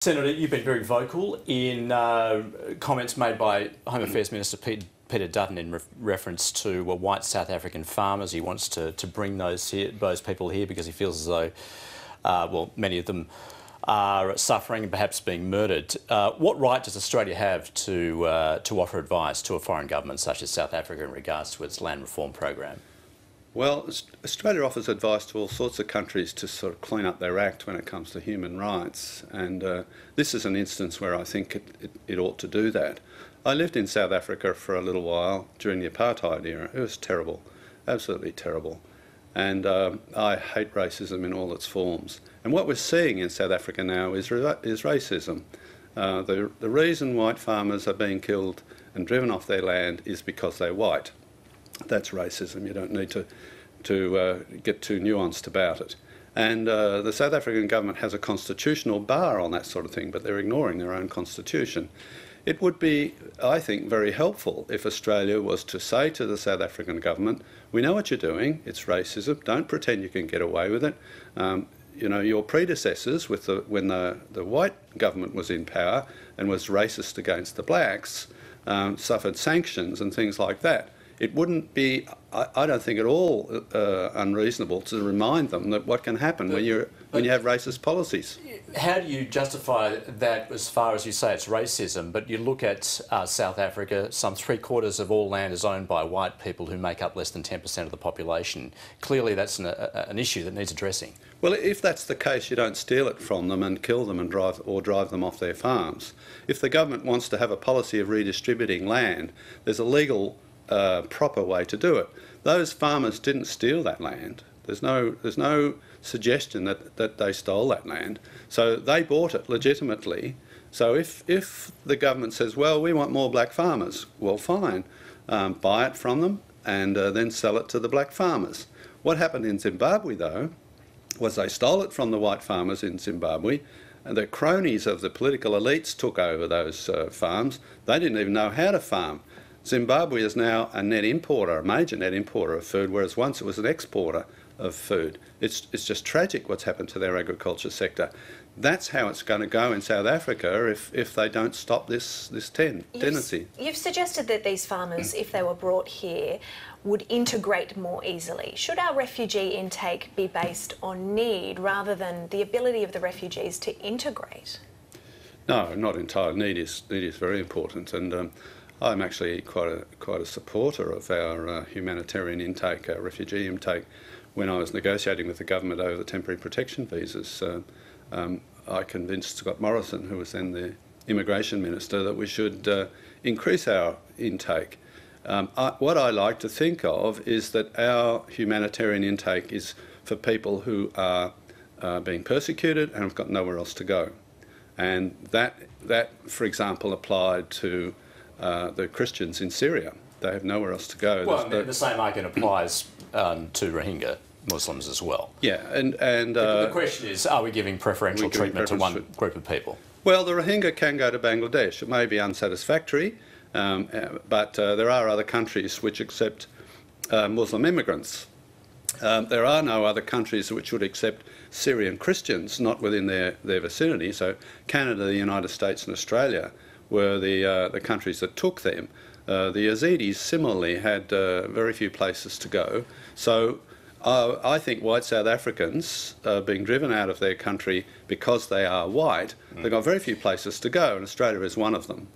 Senator, you've been very vocal in comments made by Home Affairs Minister Peter Dutton in reference to white South African farmers. He wants to bring those people here because he feels as though, well, many of them are suffering and perhaps being murdered. What right does Australia have to offer advice to a foreign government such as South Africa in regards to its land reform program? Well, Australia offers advice to all sorts of countries to sort of clean up their act when it comes to human rights, and this is an instance where I think it ought to do that. I lived in South Africa for a little while during the apartheid era. It was terrible, absolutely terrible, and I hate racism in all its forms. And what we're seeing in South Africa now is racism. The reason white farmers are being killed and driven off their land is because they're white. That's racism. You don't need to get too nuanced about it. And the South African government has a constitutional bar on that sort of thing, but they're ignoring their own constitution. It would be, I think, very helpful if Australia was to say to the South African government, we know what you're doing, it's racism, don't pretend you can get away with it. You know, your predecessors, when the white government was in power and was racist against the blacks, suffered sanctions and things like that. It wouldn't be, I don't think, at all unreasonable to remind them that what can happen when you have racist policies. How do you justify that as far as you say it's racism, but you look at South Africa, some 3/4 of all land is owned by white people who make up less than 10% of the population. Clearly that's an issue that needs addressing. Well, if that's the case, you don't steal it from them and kill them and drive them off their farms. If the government wants to have a policy of redistributing land, there's a legal proper way to do it. Those farmers didn't steal that land. There's no suggestion that they stole that land. So they bought it legitimately. So if the government says, well, we want more black farmers, well, fine, buy it from them and then sell it to the black farmers. What happened in Zimbabwe, though, was they stole it from the white farmers in Zimbabwe, and the cronies of the political elites took over those farms. They didn't even know how to farm. Zimbabwe is now a net importer, a major net importer of food, whereas once it was an exporter of food. It's just tragic what's happened to their agriculture sector. That's how it's going to go in South Africa if they don't stop this tendency. You've suggested that these farmers, if they were brought here, would integrate more easily. Should our refugee intake be based on need rather than the ability of the refugees to integrate? No, not entirely. Need is very important, and I'm actually quite a supporter of our humanitarian intake, our refugee intake. When I was negotiating with the government over the temporary protection visas, I convinced Scott Morrison, who was then the immigration minister, that we should increase our intake. What I like to think of is that our humanitarian intake is for people who are being persecuted and have got nowhere else to go. And that for example, applied to the Christians in Syria. They have nowhere else to go. Well, the same argument applies to Rohingya Muslims as well. Yeah, and the question is, are we giving preferential treatment to one group of people? Well, the Rohingya can go to Bangladesh. It may be unsatisfactory, but there are other countries which accept Muslim immigrants. There are no other countries which would accept Syrian Christians, not within their vicinity. So Canada, the United States and Australia were the countries that took them. The Yazidis similarly had very few places to go. So I think white South Africans being driven out of their country because they are white, they've got very few places to go, and Australia is one of them.